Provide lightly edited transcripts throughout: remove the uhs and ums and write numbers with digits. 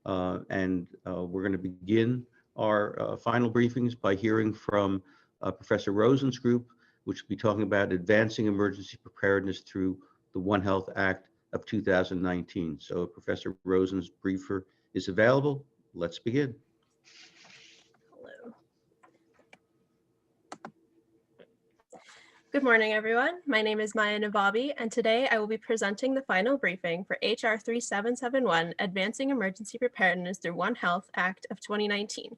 We're going to begin our final briefings by hearing from Professor Rosen's group, which will be talking about advancing emergency preparedness through the One Health Act of 2019. So Professor Rosen's briefer is available. Let's begin. Hello. Good morning, everyone. My name is Maya Navabi, and today I will be presenting the final briefing for HR 3771, Advancing Emergency Preparedness through One Health Act of 2019.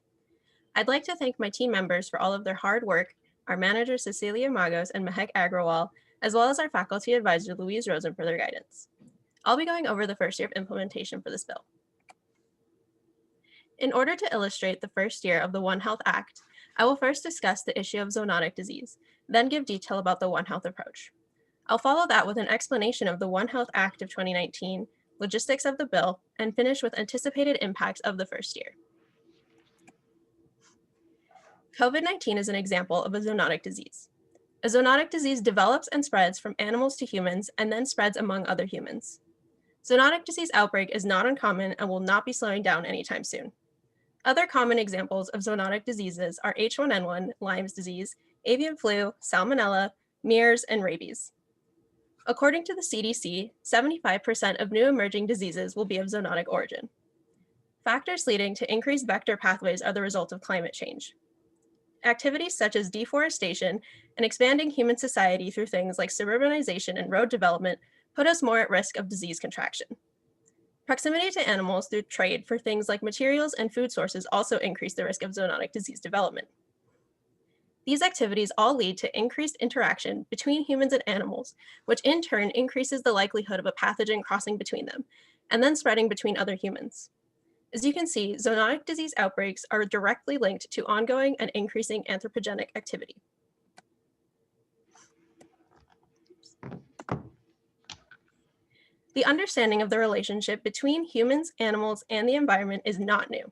I'd like to thank my team members for all of their hard work, our manager Cecilia Magos and Mehek Agrawal, as well as our faculty advisor Louise Rosen for their guidance. I'll be going over the first year of implementation for this bill. In order to illustrate the first year of the One Health Act, I will first discuss the issue of zoonotic disease, then give detail about the One Health approach. I'll follow that with an explanation of the One Health Act of 2019, logistics of the bill, and finish with anticipated impacts of the first year. COVID-19 is an example of a zoonotic disease. A zoonotic disease develops and spreads from animals to humans and then spreads among other humans. Zoonotic disease outbreak is not uncommon and will not be slowing down anytime soon. Other common examples of zoonotic diseases are H1N1, Lyme's disease, avian flu, salmonella, MERS, and rabies. According to the CDC, 75% of new emerging diseases will be of zoonotic origin. Factors leading to increased vector pathways are the result of climate change. Activities such as deforestation and expanding human society through things like suburbanization and road development put us more at risk of disease contraction. Proximity to animals through trade for things like materials and food sources also increase the risk of zoonotic disease development. These activities all lead to increased interaction between humans and animals, which in turn increases the likelihood of a pathogen crossing between them, and then spreading between other humans. As you can see, zoonotic disease outbreaks are directly linked to ongoing and increasing anthropogenic activity. The understanding of the relationship between humans, animals, and the environment is not new.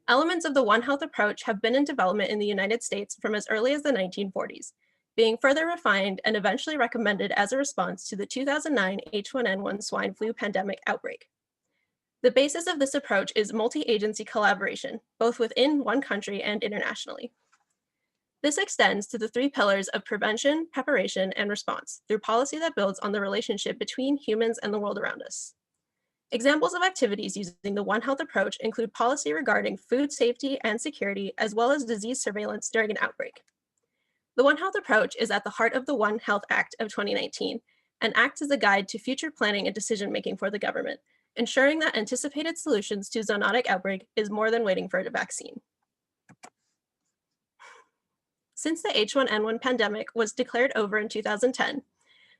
Elements of the One Health approach have been in development in the United States from as early as the 1940s, being further refined and eventually recommended as a response to the 2009 H1N1 swine flu pandemic outbreak. The basis of this approach is multi-agency collaboration, both within one country and internationally. This extends to the three pillars of prevention, preparation, and response through policy that builds on the relationship between humans and the world around us. Examples of activities using the One Health approach include policy regarding food safety and security, as well as disease surveillance during an outbreak. The One Health approach is at the heart of the One Health Act of 2019 and acts as a guide to future planning and decision-making for the government, ensuring that anticipated solutions to zoonotic outbreak is more than waiting for a vaccine. Since the H1N1 pandemic was declared over in 2010,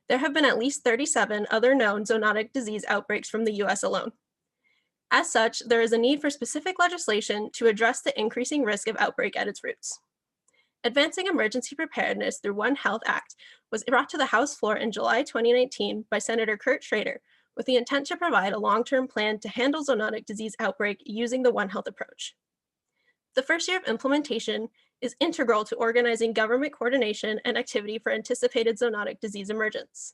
there have been at least 37 other known zoonotic disease outbreaks from the US alone. As such, there is a need for specific legislation to address the increasing risk of outbreak at its roots. Advancing Emergency Preparedness through One Health Act was brought to the House floor in July 2019 by Senator Kurt Schrader with the intent to provide a long-term plan to handle zoonotic disease outbreak using the One Health approach. The first year of implementation is integral to organizing government coordination and activity for anticipated zoonotic disease emergence.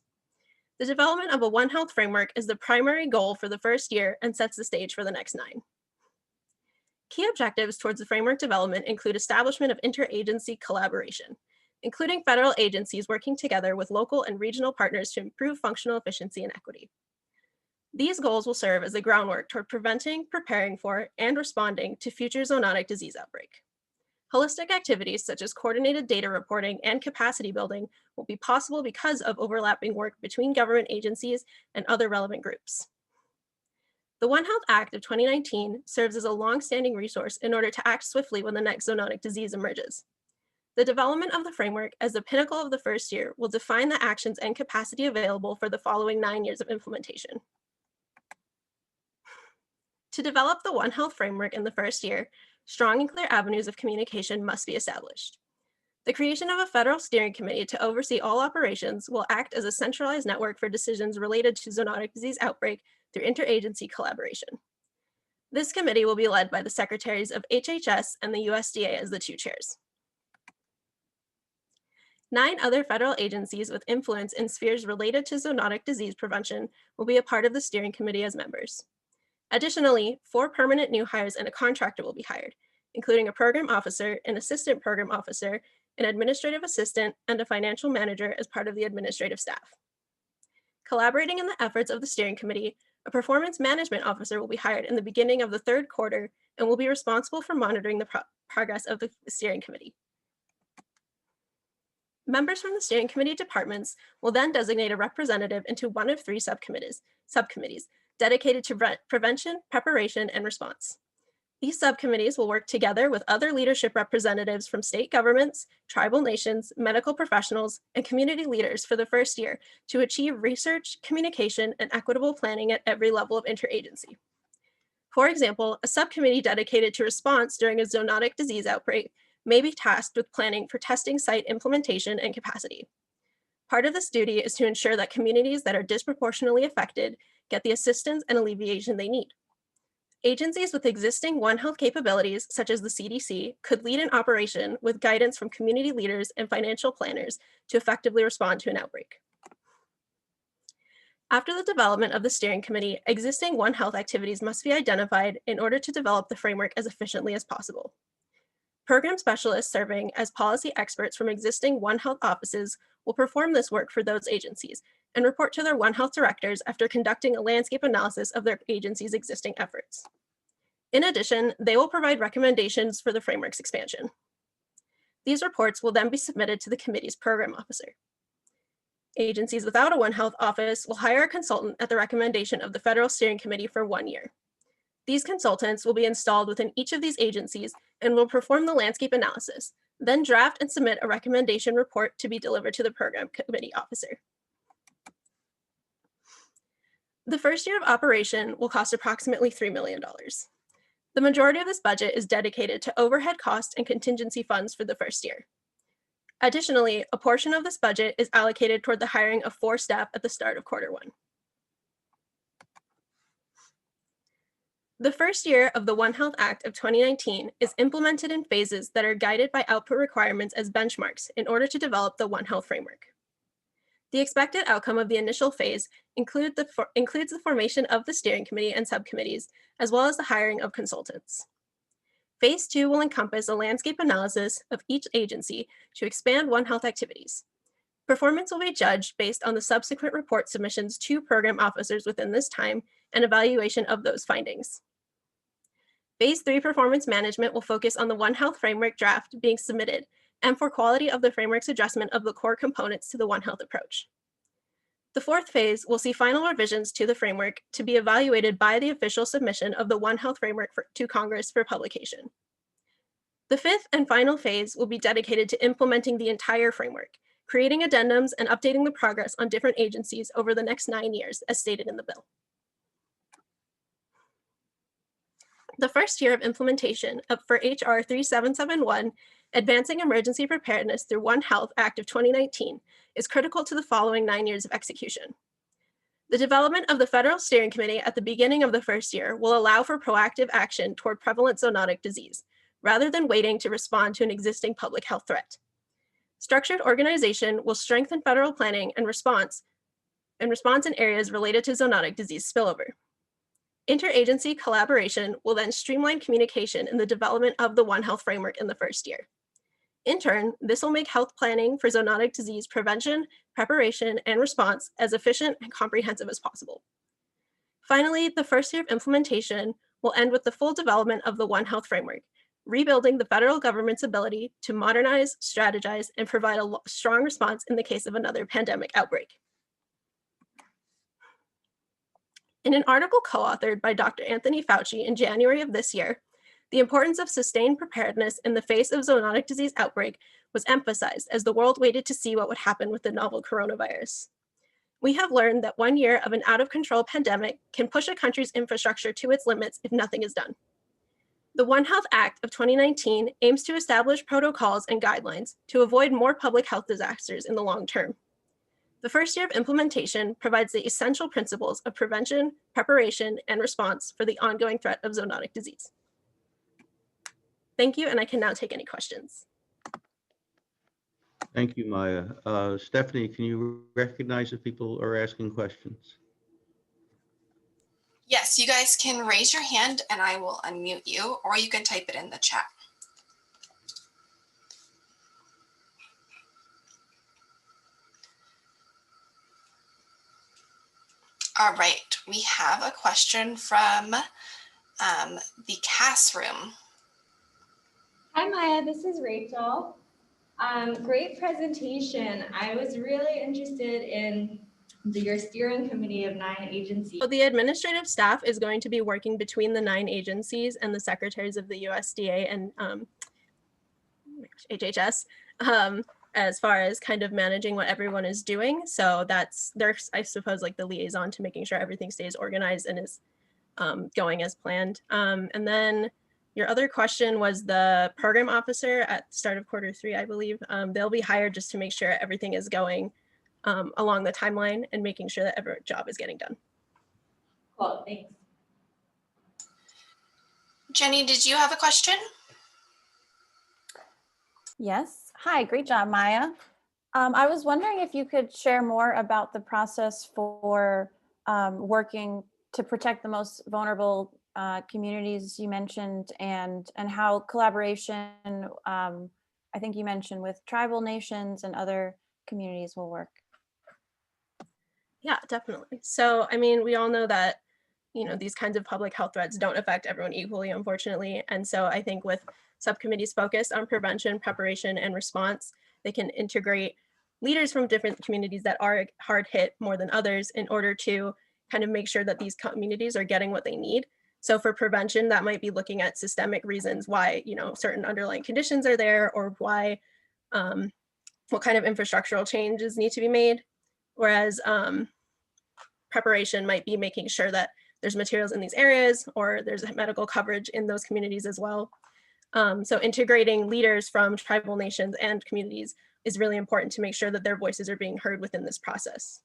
The development of a One Health framework is the primary goal for the first year and sets the stage for the next 9. Key objectives towards the framework development include establishment of interagency collaboration, including federal agencies working together with local and regional partners to improve functional efficiency and equity. These goals will serve as the groundwork toward preventing, preparing for, and responding to future zoonotic disease outbreak. Holistic activities such as coordinated data reporting and capacity building will be possible because of overlapping work between government agencies and other relevant groups. The One Health Act of 2019 serves as a long-standing resource in order to act swiftly when the next zoonotic disease emerges. The development of the framework as the pinnacle of the first year will define the actions and capacity available for the following 9 years of implementation. To develop the One Health framework in the first year, strong and clear avenues of communication must be established. The creation of a federal steering committee to oversee all operations will act as a centralized network for decisions related to zoonotic disease outbreak through interagency collaboration. This committee will be led by the secretaries of HHS and the USDA as the 2 chairs. 9 other federal agencies with influence in spheres related to zoonotic disease prevention will be a part of the steering committee as members. Additionally, 4 permanent new hires and a contractor will be hired, including a program officer, an assistant program officer, an administrative assistant, and a financial manager as part of the administrative staff. Collaborating in the efforts of the steering committee, a performance management officer will be hired in the beginning of the 3rd quarter and will be responsible for monitoring the progress of the steering committee. Members from the steering committee departments will then designate a representative into one of 3 subcommittees dedicated to prevention, preparation, and response. These subcommittees will work together with other leadership representatives from state governments, tribal nations, medical professionals, and community leaders for the first year to achieve research, communication, and equitable planning at every level of interagency. For example, a subcommittee dedicated to response during a zoonotic disease outbreak may be tasked with planning for testing site implementation and capacity. Part of this duty is to ensure that communities that are disproportionately affected get the assistance and alleviation they need. Agencies with existing One Health capabilities, such as the CDC, could lead an operation with guidance from community leaders and financial planners to effectively respond to an outbreak. After the development of the steering committee, existing One Health activities must be identified in order to develop the framework as efficiently as possible. Program specialists serving as policy experts from existing One Health offices will perform this work for those agencies and report to their One Health directors after conducting a landscape analysis of their agency's existing efforts. In addition, they will provide recommendations for the framework's expansion. These reports will then be submitted to the committee's program officer. Agencies without a One Health office will hire a consultant at the recommendation of the Federal Steering Committee for 1 year. These consultants will be installed within each of these agencies and will perform the landscape analysis, then draft and submit a recommendation report to be delivered to the program committee officer. The first year of operation will cost approximately $3 million. The majority of this budget is dedicated to overhead costs and contingency funds for the first year. Additionally, a portion of this budget is allocated toward the hiring of 4 staff at the start of quarter 1. The first year of the One Health Act of 2019 is implemented in phases that are guided by output requirements as benchmarks in order to develop the One Health framework. The expected outcome of the initial phase includes the formation of the steering committee and subcommittees, as well as the hiring of consultants. Phase 2 will encompass a landscape analysis of each agency to expand One Health activities. Performance will be judged based on the subsequent report submissions to program officers within this time and evaluation of those findings. Phase 3 performance management will focus on the One Health framework draft being submitted and for quality of the framework's adjustment of the core components to the One Health approach. The 4th phase will see final revisions to the framework to be evaluated by the official submission of the One Health framework to Congress for publication. The 5th and final phase will be dedicated to implementing the entire framework, creating addendums and updating the progress on different agencies over the next 9 years, as stated in the bill. The first year of implementation for HR 3771, Advancing Emergency Preparedness through One Health Act of 2019, is critical to the following 9 years of execution. The development of the Federal Steering Committee at the beginning of the first year will allow for proactive action toward prevalent zoonotic disease, rather than waiting to respond to an existing public health threat. Structured organization will strengthen federal planning and response in areas related to zoonotic disease spillover. Interagency collaboration will then streamline communication in the development of the One Health framework in the first year. In turn, this will make health planning for zoonotic disease prevention, preparation, and response as efficient and comprehensive as possible. Finally, the first year of implementation will end with the full development of the One Health framework, rebuilding the federal government's ability to modernize, strategize, and provide a strong response in the case of another pandemic outbreak. In an article co-authored by Dr. Anthony Fauci in January of this year, the importance of sustained preparedness in the face of zoonotic disease outbreak was emphasized as the world waited to see what would happen with the novel coronavirus. We have learned that 1 year of an out-of-control pandemic can push a country's infrastructure to its limits if nothing is done. The One Health Act of 2019 aims to establish protocols and guidelines to avoid more public health disasters in the long term. The first year of implementation provides the essential principles of prevention, preparation, and response for the ongoing threat of zoonotic disease. Thank you, and I can now take any questions. Thank you, Maya. Stephanie, can you recognize if people are asking questions? Yes, you guys can raise your hand and I will unmute you, or you can type it in the chat. All right, we have a question from the CAS room. Hi, Maya, this is Rachel. Great presentation. I was really interested in your steering committee of 9 agencies. So the administrative staff is going to be working between the 9 agencies and the secretaries of the USDA and HHS as far as kind of managing what everyone is doing. So that's, they're, I suppose, like the liaison to making sure everything stays organized and is going as planned. And then your other question was the program officer at the start of Q3, I believe. They'll be hired just to make sure everything is going along the timeline and making sure that every job is getting done. Cool, thanks. Jenny, did you have a question? Yes. Hi, great job, Maya. I was wondering if you could share more about the process for working to protect the most vulnerable communities you mentioned, and how collaboration, I think you mentioned, with tribal nations and other communities will work. Yeah, definitely. So, I mean, we all know that, you know, these kinds of public health threats don't affect everyone equally, unfortunately. And so I think with subcommittees focused on prevention, preparation, and response, they can integrate leaders from different communities that are hard hit more than others in order to kind of make sure that these communities are getting what they need. So for prevention, that might be looking at systemic reasons why, you know, certain underlying conditions are there, or why, what kind of infrastructural changes need to be made. Whereas preparation might be making sure that there's materials in these areas, or there's medical coverage in those communities as well. So integrating leaders from tribal nations and communities is really important to make sure that their voices are being heard within this process.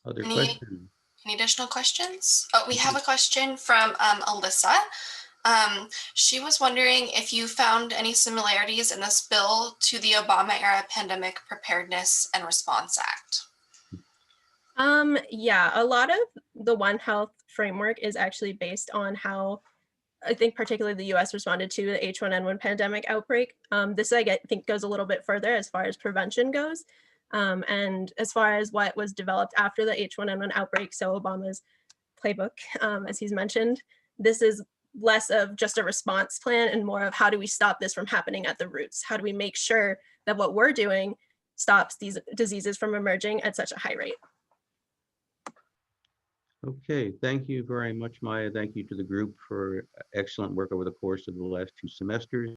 Other Any questions? Any additional questions? Oh, we have a question from Alyssa. She was wondering if you found any similarities in this bill to the Obama-era Pandemic Preparedness and Response Act. Yeah, a lot of the One Health framework is actually based on how, I think particularly the US responded to the H1N1 pandemic outbreak. This I think goes a little bit further as far as prevention goes. And as far as what was developed after the H1N1 outbreak, so Obama's playbook, as he's mentioned, this is less of just a response plan and more of how do we stop this from happening at the roots? How do we make sure that what we're doing stops these diseases from emerging at such a high rate? Okay, thank you very much, Maya. Thank you to the group for excellent work over the course of the last 2 semesters.